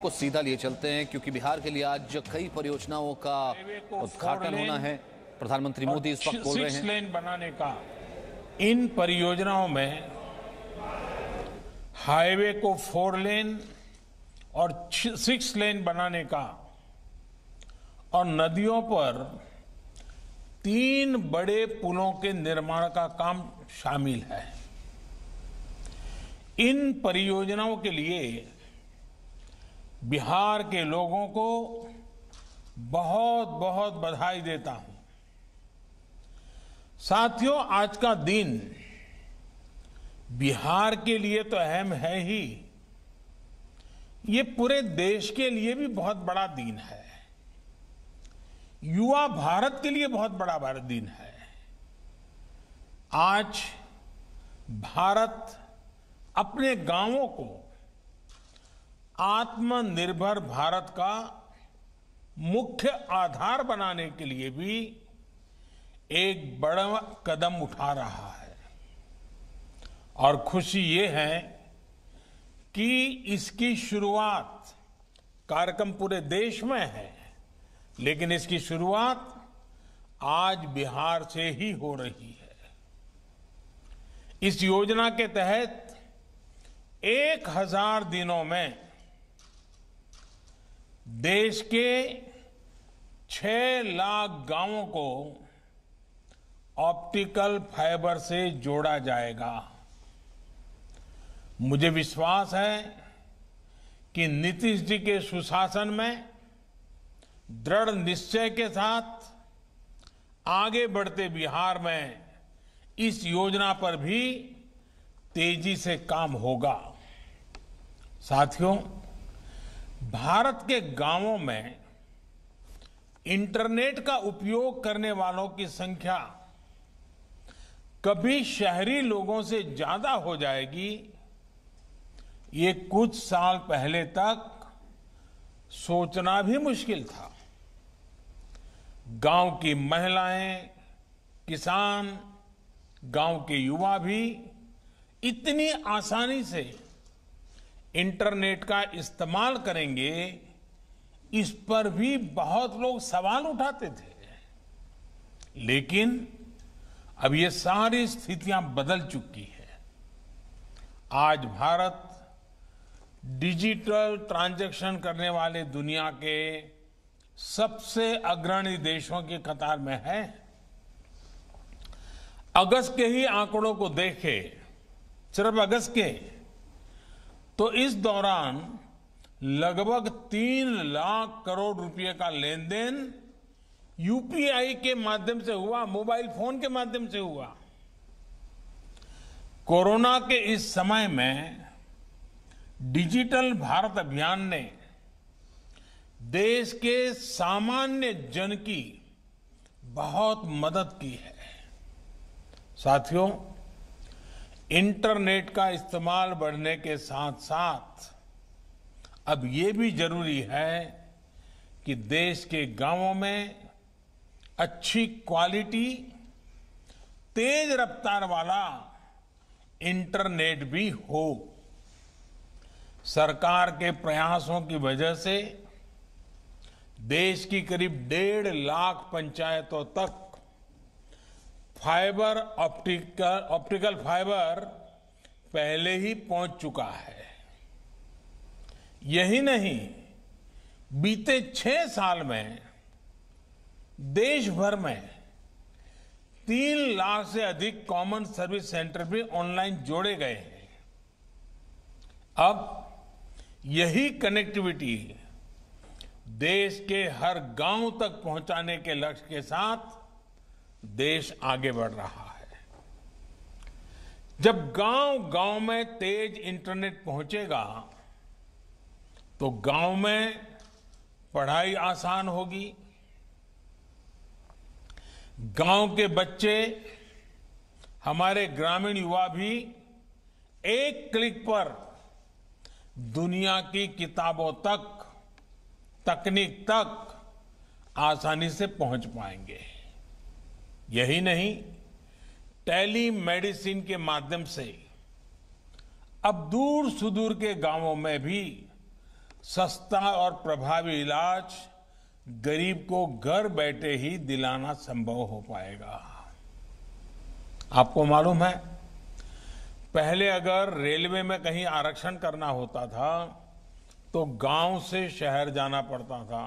को सीधा लिए चलते हैं क्योंकि बिहार के लिए आज कई परियोजनाओं का उद्घाटन होना है। प्रधानमंत्री मोदी इस वक्त बोल रहे हैं। 6 लेन बनाने का, इन परियोजनाओं में हाईवे को 4 लेन और 6 लेन बनाने का और नदियों पर 3 बड़े पुलों के निर्माण का काम शामिल है। इन परियोजनाओं के लिए बिहार के लोगों को बहुत बहुत बधाई देता हूं। साथियों, आज का दिन बिहार के लिए तो अहम है ही, ये पूरे देश के लिए भी बहुत बड़ा दिन है। युवा भारत के लिए बहुत बड़ा दिन है। आज भारत अपने गांवों को आत्मनिर्भर भारत का मुख्य आधार बनाने के लिए भी एक बड़ा कदम उठा रहा है। और खुशी ये है कि इसकी शुरुआत, कार्यक्रम पूरे देश में है, लेकिन इसकी शुरुआत आज बिहार से ही हो रही है। इस योजना के तहत 1000 दिनों में देश के 6 लाख गांवों को ऑप्टिकल फाइबर से जोड़ा जाएगा। मुझे विश्वास है कि नीतीश जी के सुशासन में दृढ़ निश्चय के साथ आगे बढ़ते बिहार में इस योजना पर भी तेजी से काम होगा। साथियों, भारत के गांवों में इंटरनेट का उपयोग करने वालों की संख्या कभी शहरी लोगों से ज्यादा हो जाएगी, ये कुछ साल पहले तक सोचना भी मुश्किल था। गांव की महिलाएं, किसान, गांव के युवा भी इतनी आसानी से इंटरनेट का इस्तेमाल करेंगे, इस पर भी बहुत लोग सवाल उठाते थे। लेकिन अब ये सारी स्थितियां बदल चुकी है। आज भारत डिजिटल ट्रांजैक्शन करने वाले दुनिया के सबसे अग्रणी देशों की कतार में है। अगस्त के ही आंकड़ों को देखें, सिर्फ अगस्त के, तो इस दौरान लगभग 3 लाख करोड़ रुपए का लेन देन यूपीआई के माध्यम से हुआ, मोबाइल फोन के माध्यम से हुआ। कोरोना के इस समय में डिजिटल भारत अभियान ने देश के सामान्य जन की बहुत मदद की है। साथियों, इंटरनेट का इस्तेमाल बढ़ने के साथ साथ अब ये भी जरूरी है कि देश के गांवों में अच्छी क्वालिटी, तेज रफ्तार वाला इंटरनेट भी हो। सरकार के प्रयासों की वजह से देश की करीब 1.5 लाख पंचायतों तक फाइबर ऑप्टिकल फाइबर पहले ही पहुंच चुका है। यही नहीं, बीते 6 साल में देश भर में 3 लाख से अधिक कॉमन सर्विस सेंटर भी ऑनलाइन जोड़े गए हैं। अब यही कनेक्टिविटी देश के हर गांव तक पहुंचाने के लक्ष्य के साथ देश आगे बढ़ रहा है। जब गांव-गांव में तेज इंटरनेट पहुंचेगा तो गांव में पढ़ाई आसान होगी। गांव के बच्चे, हमारे ग्रामीण युवा भी एक क्लिक पर दुनिया की किताबों तक, तकनीक तक आसानी से पहुंच पाएंगे। यही नहीं, टेली मेडिसिन के माध्यम से अब दूर सुदूर के गांवों में भी सस्ता और प्रभावी इलाज गरीब को घर बैठे ही दिलाना संभव हो पाएगा। आपको मालूम है, पहले अगर रेलवे में कहीं आरक्षण करना होता था तो गांव से शहर जाना पड़ता था,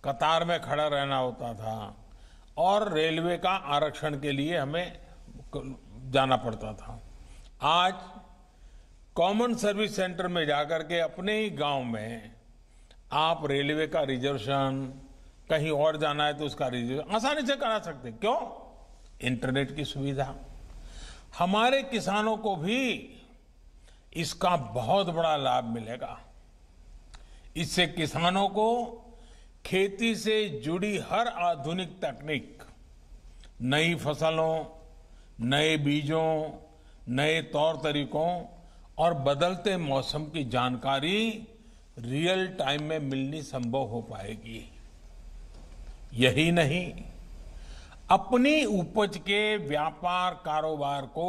कतार में खड़ा रहना होता था और रेलवे का आरक्षण के लिए हमें जाना पड़ता था। आज कॉमन सर्विस सेंटर में जाकर के अपने ही गांव में आप रेलवे का रिजर्वेशन, कहीं और जाना है तो उसका रिजर्वेशन आसानी से करा सकते। क्यों? इंटरनेट की सुविधा। हमारे किसानों को भी इसका बहुत बड़ा लाभ मिलेगा। इससे किसानों को खेती से जुड़ी हर आधुनिक तकनीक, नई फसलों, नए बीजों, नए तौर तरीकों और बदलते मौसम की जानकारी रियल टाइम में मिलनी संभव हो पाएगी। यही नहीं, अपनी उपज के व्यापार कारोबार को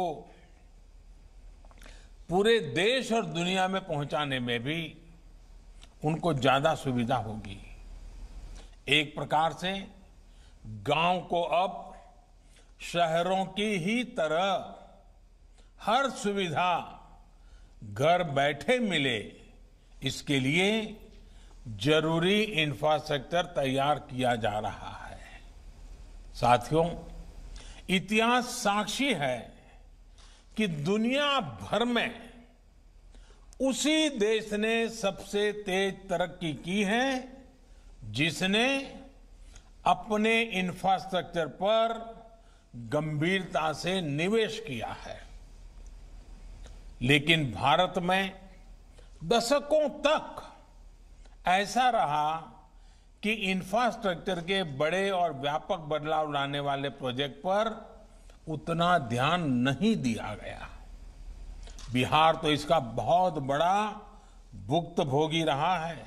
पूरे देश और दुनिया में पहुंचाने में भी उनको ज्यादा सुविधा होगी। एक प्रकार से गांव को अब शहरों की ही तरह हर सुविधा घर बैठे मिले, इसके लिए जरूरी इंफ्रास्ट्रक्चर तैयार किया जा रहा है। साथियों, इतिहास साक्षी है कि दुनिया भर में उसी देश ने सबसे तेज तरक्की की है जिसने अपने इंफ्रास्ट्रक्चर पर गंभीरता से निवेश किया है। लेकिन भारत में दशकों तक ऐसा रहा कि इंफ्रास्ट्रक्चर के बड़े और व्यापक बदलाव लाने वाले प्रोजेक्ट पर उतना ध्यान नहीं दिया गया। बिहार तो इसका बहुत बड़ा भुक्तभोगी रहा है।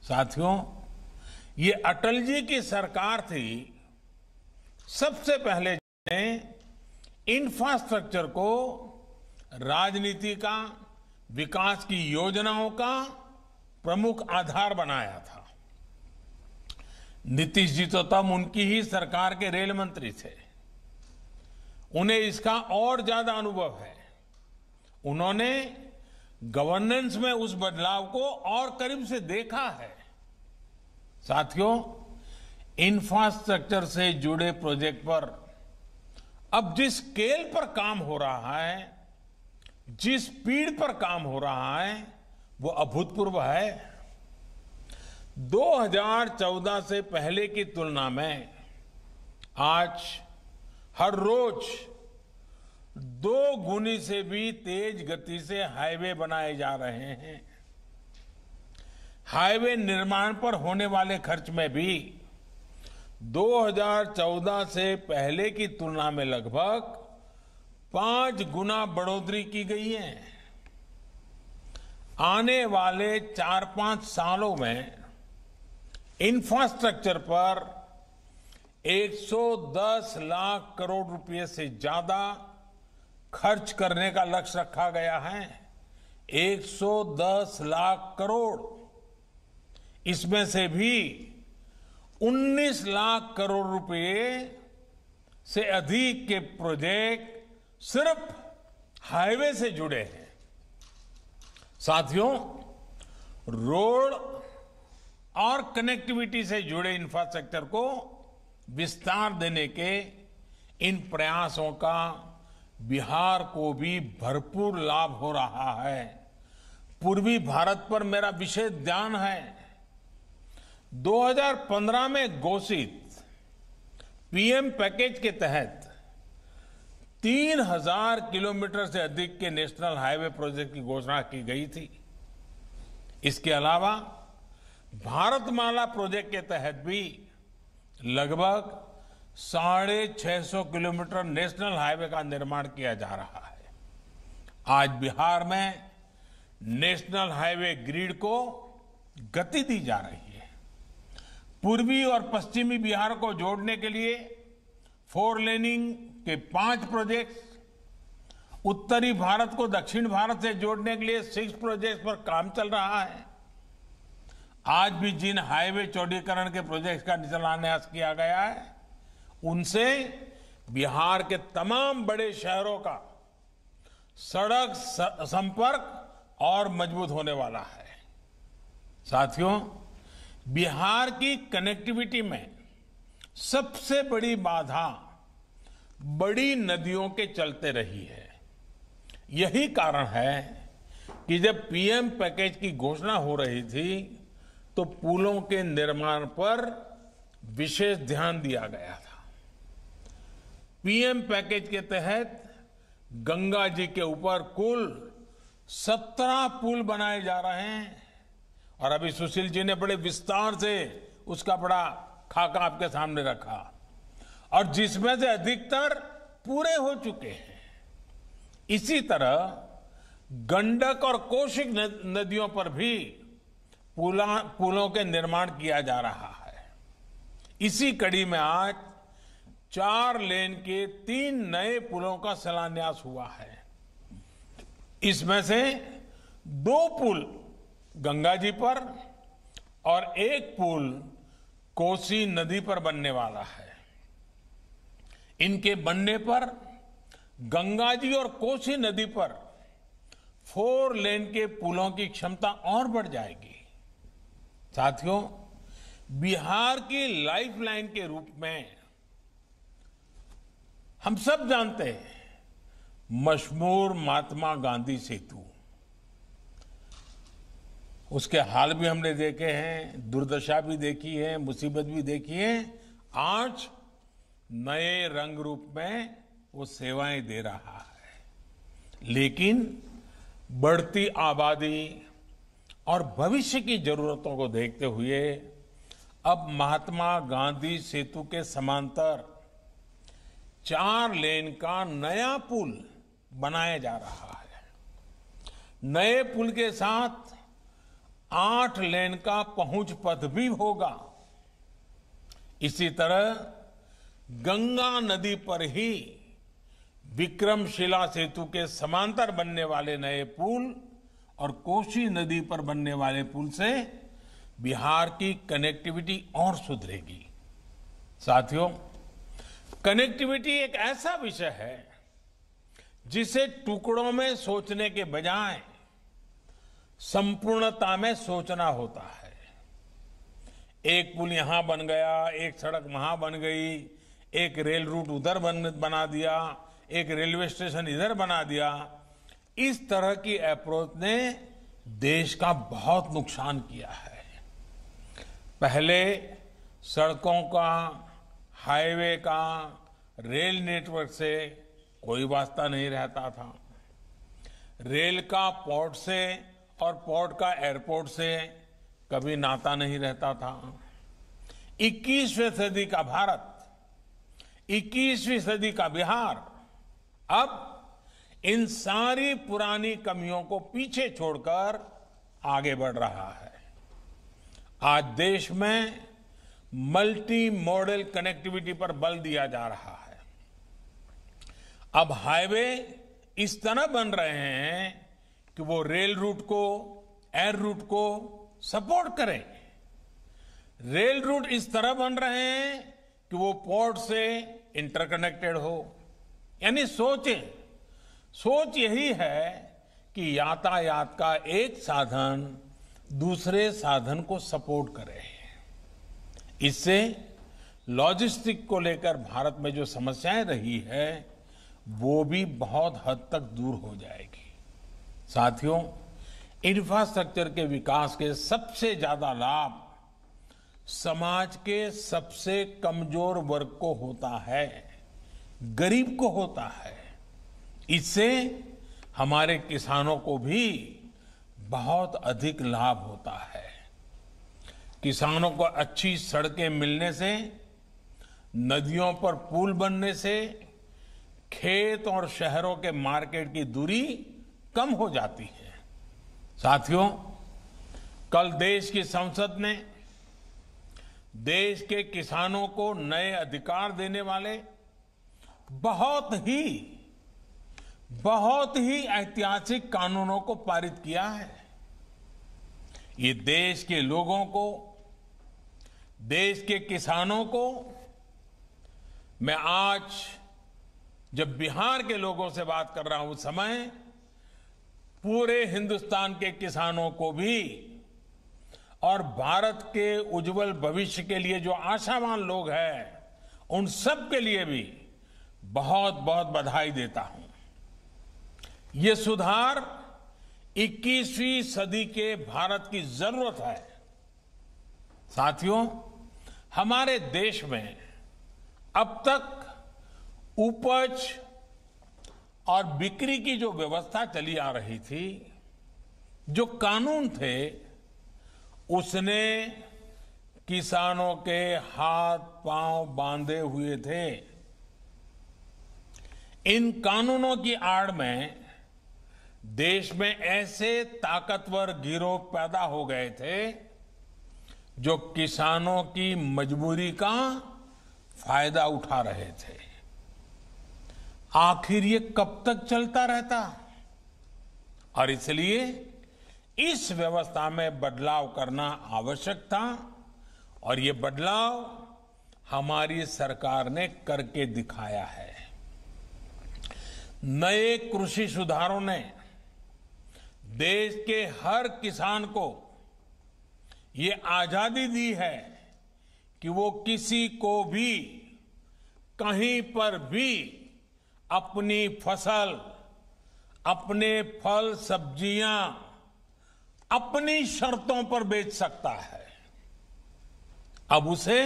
साथियों, ये अटल जी की सरकार थी सबसे पहले ने इंफ्रास्ट्रक्चर को राजनीति का, विकास की योजनाओं का प्रमुख आधार बनाया था। नीतीश जी तो तब उनकी ही सरकार के रेल मंत्री थे। उन्हें इसका और ज्यादा अनुभव है। उन्होंने गवर्नेंस में उस बदलाव को और करीब से देखा है। साथियों, इंफ्रास्ट्रक्चर से जुड़े प्रोजेक्ट पर अब जिस स्केल पर काम हो रहा है, जिस स्पीड पर काम हो रहा है, वो अभूतपूर्व है। 2014 से पहले की तुलना में आज हर रोज 2 गुनी से भी तेज गति से हाईवे बनाए जा रहे हैं। हाईवे निर्माण पर होने वाले खर्च में भी 2014 से पहले की तुलना में लगभग 5 गुना बढ़ोतरी की गई है। आने वाले 4-5 सालों में इंफ्रास्ट्रक्चर पर 110 लाख करोड़ रुपए से ज्यादा खर्च करने का लक्ष्य रखा गया है। 110 लाख करोड़। इसमें से भी 19 लाख करोड़ रुपए से अधिक के प्रोजेक्ट सिर्फ हाईवे से जुड़े हैं। साथियों, रोड और कनेक्टिविटी से जुड़े इंफ्रास्ट्रक्चर को विस्तार देने के इन प्रयासों का बिहार को भी भरपूर लाभ हो रहा है। पूर्वी भारत पर मेरा विशेष ध्यान है। 2015 में घोषित पीएम पैकेज के तहत 3000 किलोमीटर से अधिक के नेशनल हाईवे प्रोजेक्ट की घोषणा की गई थी। इसके अलावा भारतमाला प्रोजेक्ट के तहत भी लगभग 650 किलोमीटर नेशनल हाईवे का निर्माण किया जा रहा है। आज बिहार में नेशनल हाईवे ग्रिड को गति दी जा रही है। पूर्वी और पश्चिमी बिहार को जोड़ने के लिए 4 लेनिंग के 5 प्रोजेक्ट्स, उत्तरी भारत को दक्षिण भारत से जोड़ने के लिए 6 प्रोजेक्ट्स पर काम चल रहा है। आज भी जिन हाईवे चौड़ीकरण के प्रोजेक्ट्स का शिलान्यास किया गया है, उनसे बिहार के तमाम बड़े शहरों का सड़क संपर्क और मजबूत होने वाला है। साथियों, बिहार की कनेक्टिविटी में सबसे बड़ी बाधा बड़ी नदियों के चलते रही है। यही कारण है कि जब पीएम पैकेज की घोषणा हो रही थी तो पुलों के निर्माण पर विशेष ध्यान दिया गया था। पीएम पैकेज के तहत गंगा जी के ऊपर कुल 17 पुल बनाए जा रहे हैं और अभी सुशील जी ने बड़े विस्तार से उसका बड़ा खाका आपके सामने रखा और जिसमें से अधिकतर पूरे हो चुके हैं। इसी तरह गंडक और कोसी नदियों पर भी पुलों के निर्माण किया जा रहा है। इसी कड़ी में आज 4 लेन के 3 नए पुलों का शिलान्यास हुआ है। इसमें से 2 पुल गंगा जी पर और 1 पुल कोसी नदी पर बनने वाला है। इनके बनने पर गंगा जी और कोसी नदी पर 4 लेन के पुलों की क्षमता और बढ़ जाएगी। साथियों, बिहार की लाइफलाइन के रूप में हम सब जानते हैं मशहूर महात्मा गांधी सेतु, उसके हाल भी हमने देखे हैं, दुर्दशा भी देखी है, मुसीबत भी देखी है। आज नए रंग रूप में वो सेवाएं दे रहा है, लेकिन बढ़ती आबादी और भविष्य की जरूरतों को देखते हुए अब महात्मा गांधी सेतु के समांतर 4 लेन का नया पुल बनाया जा रहा है। नए पुल के साथ 8 लेन का पहुंच पथ भी होगा। इसी तरह गंगा नदी पर ही विक्रमशिला सेतु के समांतर बनने वाले नए पुल और कोसी नदी पर बनने वाले पुल से बिहार की कनेक्टिविटी और सुधरेगी। साथियों, कनेक्टिविटी एक ऐसा विषय है जिसे टुकड़ों में सोचने के बजाय संपूर्णता में सोचना होता है। एक पुल यहां बन गया, एक सड़क वहां बन गई, एक रेल रूट उधर बना दिया, एक रेलवे स्टेशन इधर बना दिया। इस तरह की अप्रोच ने देश का बहुत नुकसान किया है। पहले सड़कों का, हाईवे का, रेल नेटवर्क से कोई वास्ता नहीं रहता था। रेल का पोर्ट से और पोर्ट का एयरपोर्ट से कभी नाता नहीं रहता था। 21वीं सदी का भारत, 21वीं सदी का बिहार अब इन सारी पुरानी कमियों को पीछे छोड़कर आगे बढ़ रहा है। आज देश में मल्टी मॉडल कनेक्टिविटी पर बल दिया जा रहा है। अब हाईवे इस तरह बन रहे हैं कि वो रेल रूट को, एयर रूट को सपोर्ट करें। रेल रूट इस तरह बन रहे हैं कि वो पोर्ट से इंटरकनेक्टेड हो। यानी सोच यही है कि यातायात का एक साधन दूसरे साधन को सपोर्ट करे। इससे लॉजिस्टिक को लेकर भारत में जो समस्याएं रही है वो भी बहुत हद तक दूर हो जाएगी। साथियों, इंफ्रास्ट्रक्चर के विकास के सबसे ज्यादा लाभ समाज के सबसे कमजोर वर्ग को होता है, गरीब को होता है। इससे हमारे किसानों को भी बहुत अधिक लाभ होता है। किसानों को अच्छी सड़कें मिलने से, नदियों पर पुल बनने से खेत और शहरों के मार्केट की दूरी कम हो जाती है। साथियों, कल देश की संसद ने देश के किसानों को नए अधिकार देने वाले बहुत ही बहुत ही ऐतिहासिक कानूनों को पारित किया है। ये देश के लोगों को, देश के किसानों को, मैं आज जब बिहार के लोगों से बात कर रहा हूं उस समय पूरे हिंदुस्तान के किसानों को भी और भारत के उज्जवल भविष्य के लिए जो आशावान लोग हैं उन सब के लिए भी बहुत बहुत बधाई देता हूं। ये सुधार 21वीं सदी के भारत की जरूरत है। साथियों, हमारे देश में अब तक उपज और बिक्री की जो व्यवस्था चली आ रही थी, जो कानून थे, उसने किसानों के हाथ पांव बांधे हुए थे। इन कानूनों की आड़ में देश में ऐसे ताकतवर गिरोह पैदा हो गए थे जो किसानों की मजबूरी का फायदा उठा रहे थे। आखिर ये कब तक चलता रहता? और इसलिए इस व्यवस्था में बदलाव करना आवश्यक था और ये बदलाव हमारी सरकार ने करके दिखाया है। नए कृषि सुधारों ने देश के हर किसान को ये आजादी दी है कि वो किसी को भी कहीं पर भी अपनी फसल, अपने फल सब्जियां अपनी शर्तों पर बेच सकता है। अब उसे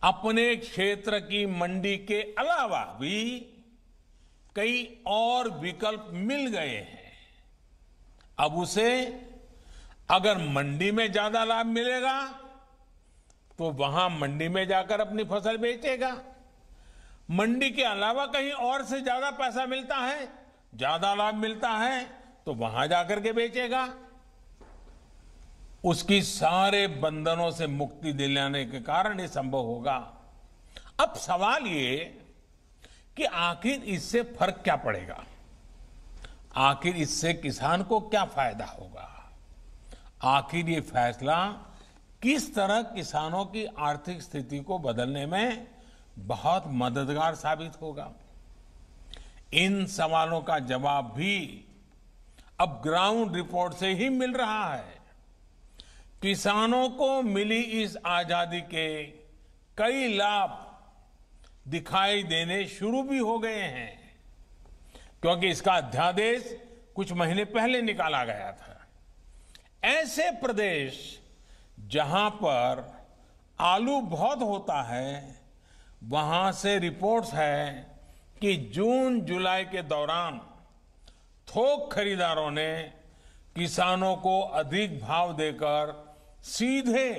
अपने क्षेत्र की मंडी के अलावा भी कई और विकल्प मिल गए हैं। अब उसे अगर मंडी में ज्यादा लाभ मिलेगा तो वहां मंडी में जाकर अपनी फसल बेचेगा। मंडी के अलावा कहीं और से ज्यादा पैसा मिलता है, ज्यादा लाभ मिलता है तो वहां जाकर के बेचेगा। उसकी सारे बंधनों से मुक्ति दिलाने के कारण ये संभव होगा। अब सवाल ये कि आखिर इससे फर्क क्या पड़ेगा, आखिर इससे किसान को क्या फायदा होगा, आखिर ये फैसला किस तरह किसानों की आर्थिक स्थिति को बदलने में बहुत मददगार साबित होगा। इन सवालों का जवाब भी अब ग्राउंड रिपोर्ट से ही मिल रहा है। किसानों को मिली इस आजादी के कई लाभ दिखाई देने शुरू भी हो गए हैं, क्योंकि इसका अध्यादेश कुछ महीने पहले निकाला गया था। ऐसे प्रदेश जहां पर आलू बहुत होता है, वहां से रिपोर्ट्स है कि जून जुलाई के दौरान थोक खरीदारों ने किसानों को अधिक भाव देकर सीधे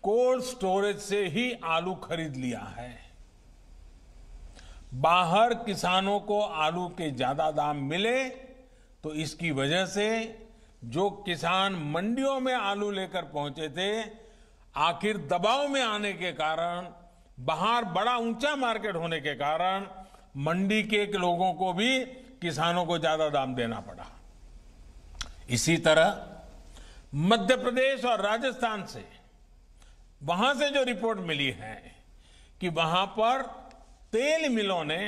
कोल्ड स्टोरेज से ही आलू खरीद लिया है। बाहर किसानों को आलू के ज्यादा दाम मिले तो इसकी वजह से जो किसान मंडियों में आलू लेकर पहुंचे थे, आखिर दबाव में आने के कारण, बाहर बड़ा ऊंचा मार्केट होने के कारण मंडी के लोगों को भी किसानों को ज्यादा दाम देना पड़ा। इसी तरह मध्य प्रदेश और राजस्थान से, वहां से जो रिपोर्ट मिली है कि वहां पर तेल मिलों ने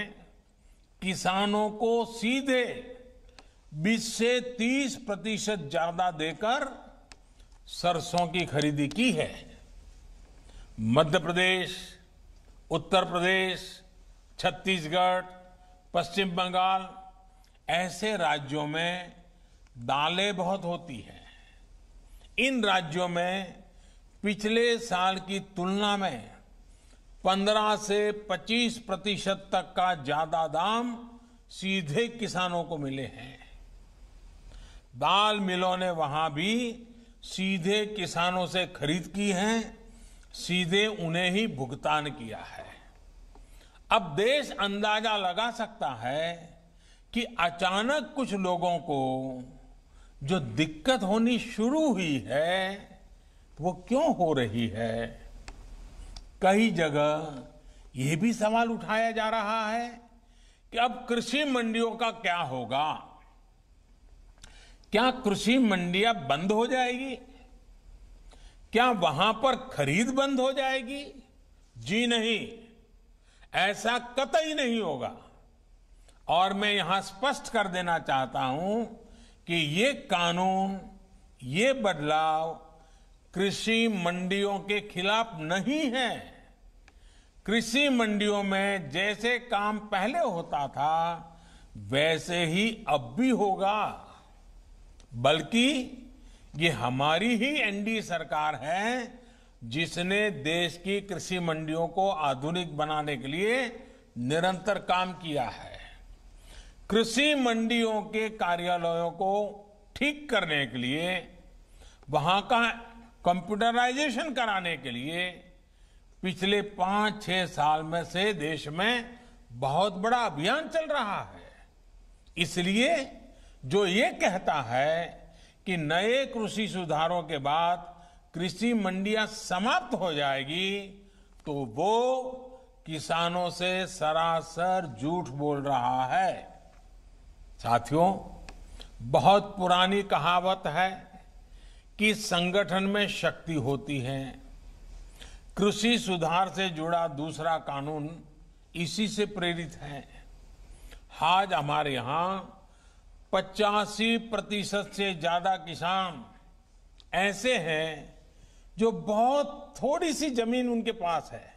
किसानों को सीधे 20 से 30% ज्यादा देकर सरसों की खरीदी की है। मध्य प्रदेश, उत्तर प्रदेश, छत्तीसगढ़, पश्चिम बंगाल ऐसे राज्यों में दालें बहुत होती हैं। इन राज्यों में पिछले साल की तुलना में 15 से 25% तक का ज्यादा दाम सीधे किसानों को मिले हैं। दाल मिलों ने वहां भी सीधे किसानों से खरीद की है, सीधे उन्हें ही भुगतान किया है। अब देश अंदाजा लगा सकता है कि अचानक कुछ लोगों को जो दिक्कत होनी शुरू हुई है वो क्यों हो रही है। कई जगह ये भी सवाल उठाया जा रहा है कि अब कृषि मंडियों का क्या होगा। क्या कृषि मंडियां बंद हो जाएगी? क्या वहां पर खरीद बंद हो जाएगी? जी नहीं, ऐसा कतई नहीं होगा। और मैं यहां स्पष्ट कर देना चाहता हूं कि ये कानून, ये बदलाव कृषि मंडियों के खिलाफ नहीं है। कृषि मंडियों में जैसे काम पहले होता था वैसे ही अब भी होगा। बल्कि ये हमारी ही एनडीए सरकार है जिसने देश की कृषि मंडियों को आधुनिक बनाने के लिए निरंतर काम किया है। कृषि मंडियों के कार्यालयों को ठीक करने के लिए, वहां का कंप्यूटराइजेशन कराने के लिए पिछले 5-6 साल में से देश में बहुत बड़ा अभियान चल रहा है। इसलिए जो ये कहता है कि नए कृषि सुधारों के बाद कृषि मंडियां समाप्त हो जाएगी, तो वो किसानों से सरासर झूठ बोल रहा है। साथियों, बहुत पुरानी कहावत है कि संगठन में शक्ति होती है। कृषि सुधार से जुड़ा दूसरा कानून इसी से प्रेरित है। आज हमारे यहां 85% से ज्यादा किसान ऐसे हैं जो बहुत थोड़ी सी जमीन उनके पास है।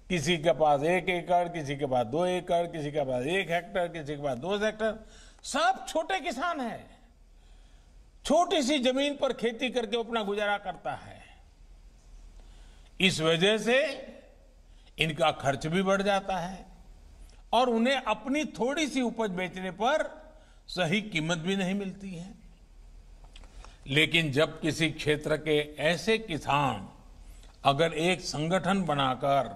किसी के पास 1 एकड़, किसी के पास 2 एकड़, किसी के पास 1 हेक्टेयर, किसी के पास 2 हेक्टेयर। सब छोटे किसान हैं। छोटी सी जमीन पर खेती करके अपना गुजारा करता है। इस वजह से इनका खर्च भी बढ़ जाता है और उन्हें अपनी थोड़ी सी उपज बेचने पर सही कीमत भी नहीं मिलती है। लेकिन जब किसी क्षेत्र के ऐसे किसान अगर एक संगठन बनाकर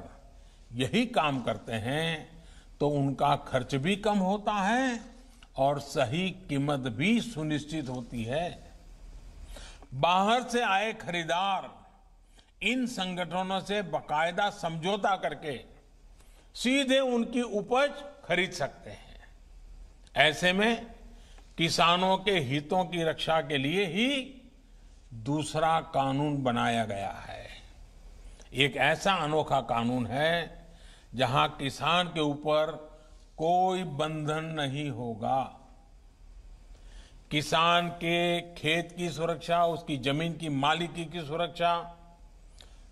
यही काम करते हैं तो उनका खर्च भी कम होता है और सही कीमत भी सुनिश्चित होती है। बाहर से आए खरीदार इन संगठनों से बाकायदा समझौता करके सीधे उनकी उपज खरीद सकते हैं। ऐसे में किसानों के हितों की रक्षा के लिए ही दूसरा कानून बनाया गया है। एक ऐसा अनोखा कानून है जहां किसान के ऊपर कोई बंधन नहीं होगा। किसान के खेत की सुरक्षा, उसकी जमीन की मालिकी की सुरक्षा,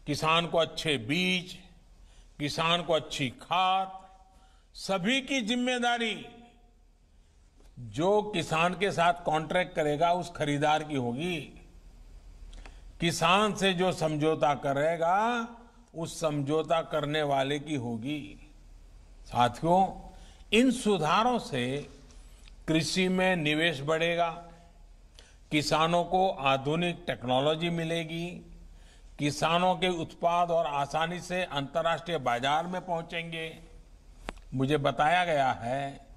किसान को अच्छे बीज, किसान को अच्छी खाद, सभी की जिम्मेदारी जो किसान के साथ कॉन्ट्रैक्ट करेगा उस खरीदार की होगी। किसान से जो समझौता करेगा उस समझौता करने वाले की होगी। साथियों, इन सुधारों से कृषि में निवेश बढ़ेगा, किसानों को आधुनिक टेक्नोलॉजी मिलेगी, किसानों के उत्पाद और आसानी से अंतर्राष्ट्रीय बाजार में पहुंचेंगे। मुझे बताया गया है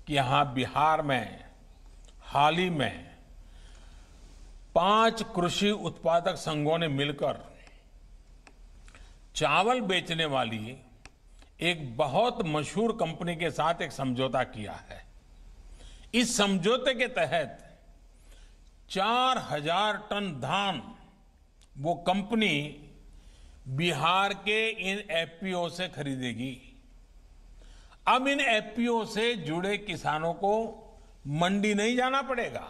कि यहां बिहार में हाल ही में 5 कृषि उत्पादक संघों ने मिलकर चावल बेचने वाली एक बहुत मशहूर कंपनी के साथ एक समझौता किया है। इस समझौते के तहत 4000 टन धान वो कंपनी बिहार के इन एफपीओ से खरीदेगी। अब इन एफपीओ से जुड़े किसानों को मंडी नहीं जाना पड़ेगा।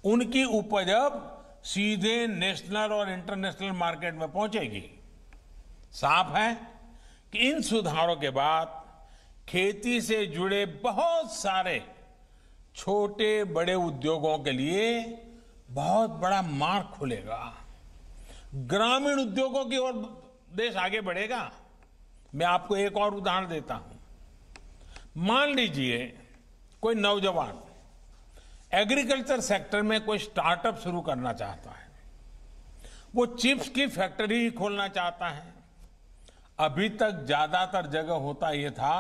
उनकी उपज अब सीधे नेशनल और इंटरनेशनल मार्केट में पहुंचेगी। साफ है कि इन सुधारों के बाद खेती से जुड़े बहुत सारे छोटे बड़े उद्योगों के लिए बहुत बड़ा मार्ग खुलेगा। ग्रामीण उद्योगों की ओर देश आगे बढ़ेगा। मैं आपको एक और उदाहरण देता हूं। मान लीजिए कोई नौजवान एग्रीकल्चर सेक्टर में कोई स्टार्टअप शुरू करना चाहता है। वो चिप्स की फैक्ट्री ही खोलना चाहता है। अभी तक ज्यादातर जगह होता यह था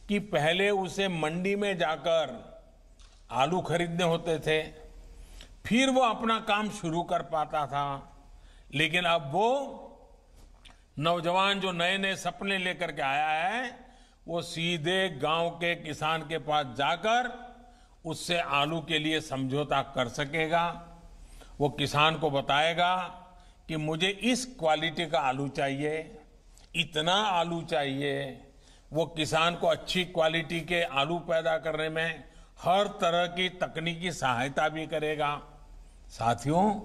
कि पहले उसे मंडी में जाकर आलू खरीदने होते थे, फिर वो अपना काम शुरू कर पाता था। लेकिन अब वो नौजवान जो नए नए सपने लेकर के आया है, वो सीधे गांव के किसान के पास जाकर उससे आलू के लिए समझौता कर सकेगा। वो किसान को बताएगा कि मुझे इस क्वालिटी का आलू चाहिए, इतना आलू चाहिए। वो किसान को अच्छी क्वालिटी के आलू पैदा करने में हर तरह की तकनीकी सहायता भी करेगा। साथियों,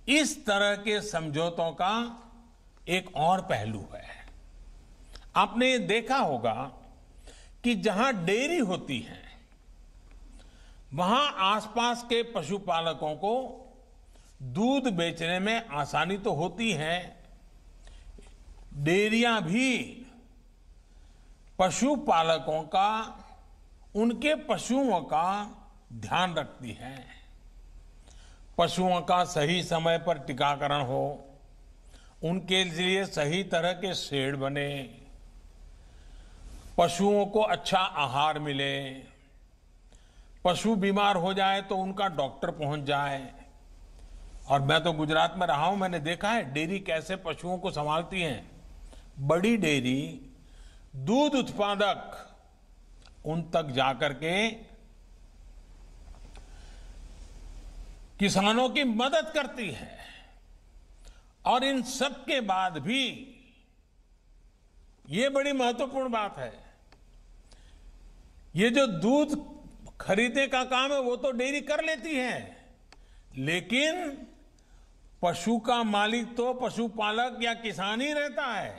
इस तरह के समझौतों का एक और पहलू है। आपने ये देखा होगा कि जहां डेयरी होती है वहां आसपास के पशुपालकों को दूध बेचने में आसानी तो होती है। डेयरियां भी पशुपालकों का, उनके पशुओं का ध्यान रखती हैं। पशुओं का सही समय पर टीकाकरण हो, उनके लिए सही तरह के शेड बने, पशुओं को अच्छा आहार मिले, पशु बीमार हो जाए तो उनका डॉक्टर पहुंच जाए। और मैं तो गुजरात में रहा हूं, मैंने देखा है डेयरी कैसे पशुओं को संभालती हैं। बड़ी डेयरी दूध उत्पादक उन तक जाकर के किसानों की मदद करती है। और इन सब के बाद भी ये बड़ी महत्वपूर्ण बात है, ये जो दूध खरीदने का काम है वो तो डेयरी कर लेती है, लेकिन पशु का मालिक तो पशुपालक या किसान ही रहता है।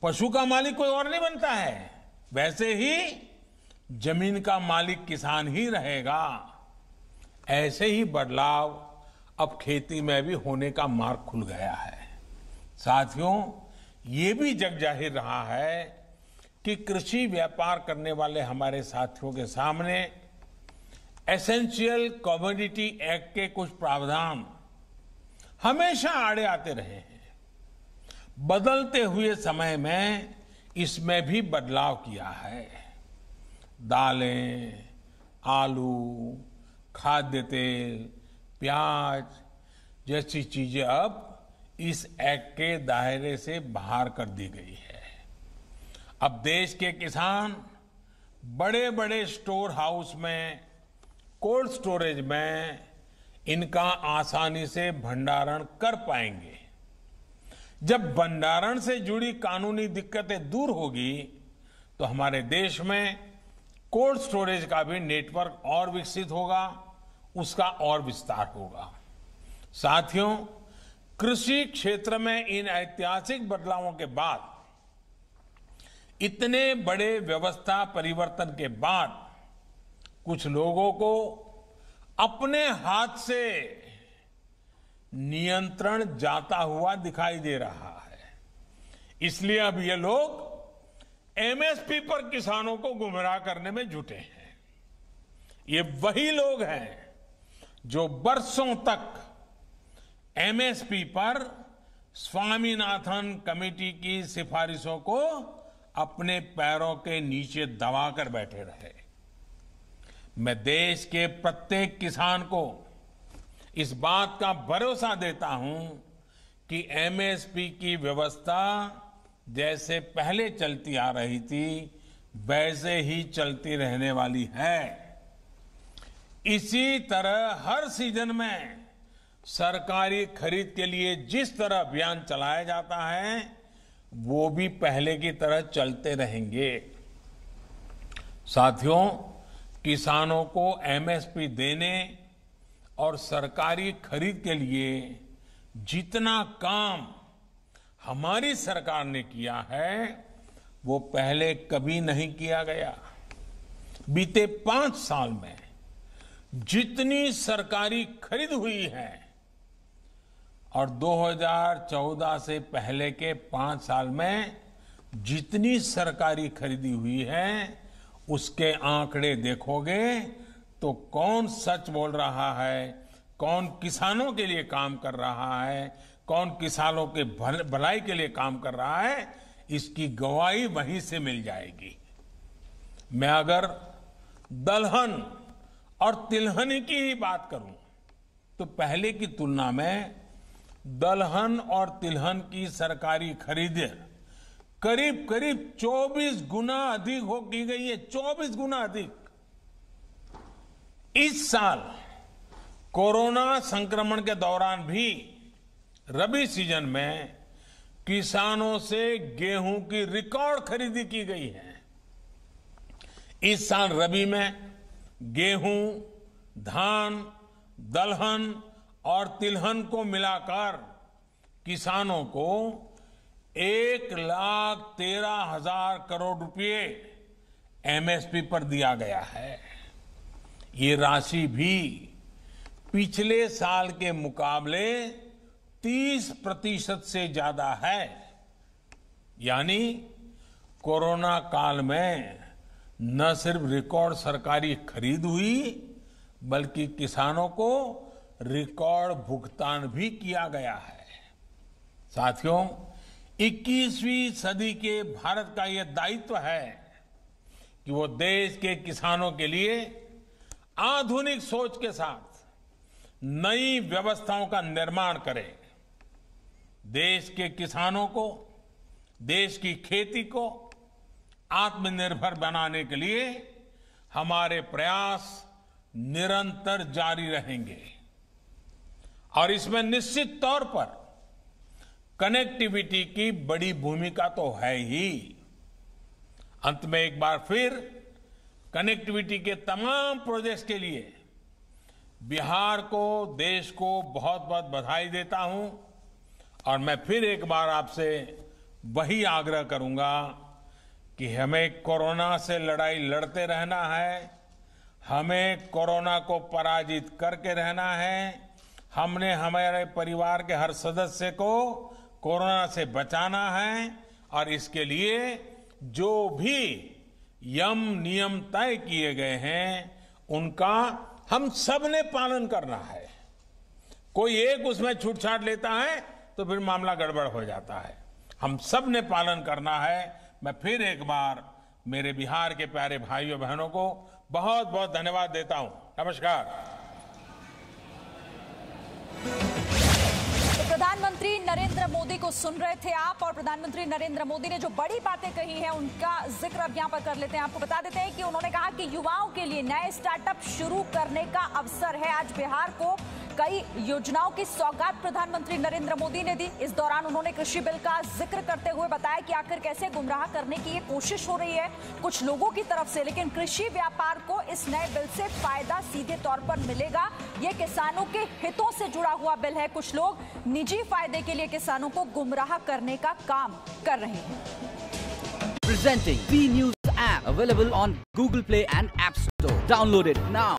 पशु का मालिक कोई और नहीं बनता है। वैसे ही जमीन का मालिक किसान ही रहेगा। ऐसे ही बदलाव अब खेती में भी होने का मार्ग खुल गया है। साथियों, ये भी जग जाहिर रहा है कि कृषि व्यापार करने वाले हमारे साथियों के सामने एसेंशियल कमोडिटी एक्ट के कुछ प्रावधान हमेशा आड़े आते रहे हैं। बदलते हुए समय में इसमें भी बदलाव किया है। दालें, आलू, खाद्य तेल, प्याज जैसी चीजें अब इस एक्ट के दायरे से बाहर कर दी गई है। अब देश के किसान बड़े बड़े स्टोर हाउस में, कोल्ड स्टोरेज में इनका आसानी से भंडारण कर पाएंगे। जब भंडारण से जुड़ी कानूनी दिक्कतें दूर होगी तो हमारे देश में कोल्ड स्टोरेज का भी नेटवर्क और विकसित होगा, उसका और विस्तार होगा। साथियों, कृषि क्षेत्र में इन ऐतिहासिक बदलावों के बाद, इतने बड़े व्यवस्था परिवर्तन के बाद, कुछ लोगों को अपने हाथ से नियंत्रण जाता हुआ दिखाई दे रहा है। इसलिए अब ये लोग एमएसपी पर किसानों को गुमराह करने में जुटे हैं। ये वही लोग हैं जो बरसों तक एमएसपी पर स्वामीनाथन कमेटी की सिफारिशों को अपने पैरों के नीचे दबाकर बैठे रहे। मैं देश के प्रत्येक किसान को इस बात का भरोसा देता हूं कि एमएसपी की व्यवस्था जैसे पहले चलती आ रही थी वैसे ही चलती रहने वाली है। इसी तरह हर सीजन में सरकारी खरीद के लिए जिस तरह अभियान चलाया जाता है वो भी पहले की तरह चलते रहेंगे। साथियों, किसानों को एमएसपी देने और सरकारी खरीद के लिए जितना काम हमारी सरकार ने किया है वो पहले कभी नहीं किया गया। बीते 5 साल में जितनी सरकारी खरीद हुई है और 2014 से पहले के 5 साल में जितनी सरकारी खरीदी हुई है उसके आंकड़े देखोगे तो कौन सच बोल रहा है, कौन किसानों के लिए काम कर रहा है, कौन किसानों के भलाई के लिए काम कर रहा है, इसकी गवाही वहीं से मिल जाएगी। मैं अगर दलहन और तिलहन की ही बात करूं तो पहले की तुलना में दलहन और तिलहन की सरकारी खरीद करीब करीब 24 गुना अधिक हो की गई है, 24 गुना अधिक। इस साल कोरोना संक्रमण के दौरान भी रबी सीजन में किसानों से गेहूं की रिकॉर्ड खरीदी की गई है। इस साल रबी में गेहूं, धान, दलहन और तिलहन को मिलाकर किसानों को 1,13,000 करोड़ रुपए एमएसपी पर दिया गया है। ये राशि भी पिछले साल के मुकाबले 30% से ज्यादा है। यानी कोरोना काल में न सिर्फ रिकॉर्ड सरकारी खरीद हुई, बल्कि किसानों को रिकॉर्ड भुगतान भी किया गया है। साथियों, 21वीं सदी के भारत का यह दायित्व है कि वो देश के किसानों के लिए आधुनिक सोच के साथ नई व्यवस्थाओं का निर्माण करे। देश के किसानों को, देश की खेती को आत्मनिर्भर बनाने के लिए हमारे प्रयास निरंतर जारी रहेंगे और इसमें निश्चित तौर पर कनेक्टिविटी की बड़ी भूमिका तो है ही। अंत में एक बार फिर कनेक्टिविटी के तमाम प्रोजेक्ट्स के लिए बिहार को, देश को बहुत बहुत बधाई देता हूं और मैं फिर एक बार आपसे वही आग्रह करूंगा कि हमें कोरोना से लड़ाई लड़ते रहना है, हमें कोरोना को पराजित करके रहना है। हमने हमारे परिवार के हर सदस्य को कोरोना से बचाना है और इसके लिए जो भी यम नियम तय किए गए हैं उनका हम सब ने पालन करना है। कोई एक उसमें छूटछाट लेता है तो फिर मामला गड़बड़ हो जाता है। हम सब ने पालन करना है। मैं फिर एक बार मेरे बिहार के प्यारे भाइयों बहनों को बहुत बहुत धन्यवाद देता हूं। नमस्कार। प्रधानमंत्री नरेंद्र मोदी को सुन रहे थे आप और प्रधानमंत्री नरेंद्र मोदी ने जो बड़ी बातें कही हैं उनका जिक्र अब यहां पर कर लेते हैं। आपको बता देते हैं कि उन्होंने कहा कि युवाओं के लिए नए स्टार्टअप शुरू करने का अवसर है। आज बिहार को कई योजनाओं की सौगात प्रधानमंत्री नरेंद्र मोदी ने दी। इस दौरान उन्होंने कृषि बिल का जिक्र करते हुए बताया कि आखिर कैसे गुमराह करने की ये कोशिश हो रही है कुछ लोगों की तरफ से, लेकिन कृषि व्यापार को इस नए बिल से फायदा सीधे तौर पर मिलेगा। ये किसानों के हितों से जुड़ा हुआ बिल है। कुछ लोग निजी फायदे के लिए किसानों को गुमराह करने का काम कर रहे हैं। Presenting B News app available on Google Play and App Store. Download it now.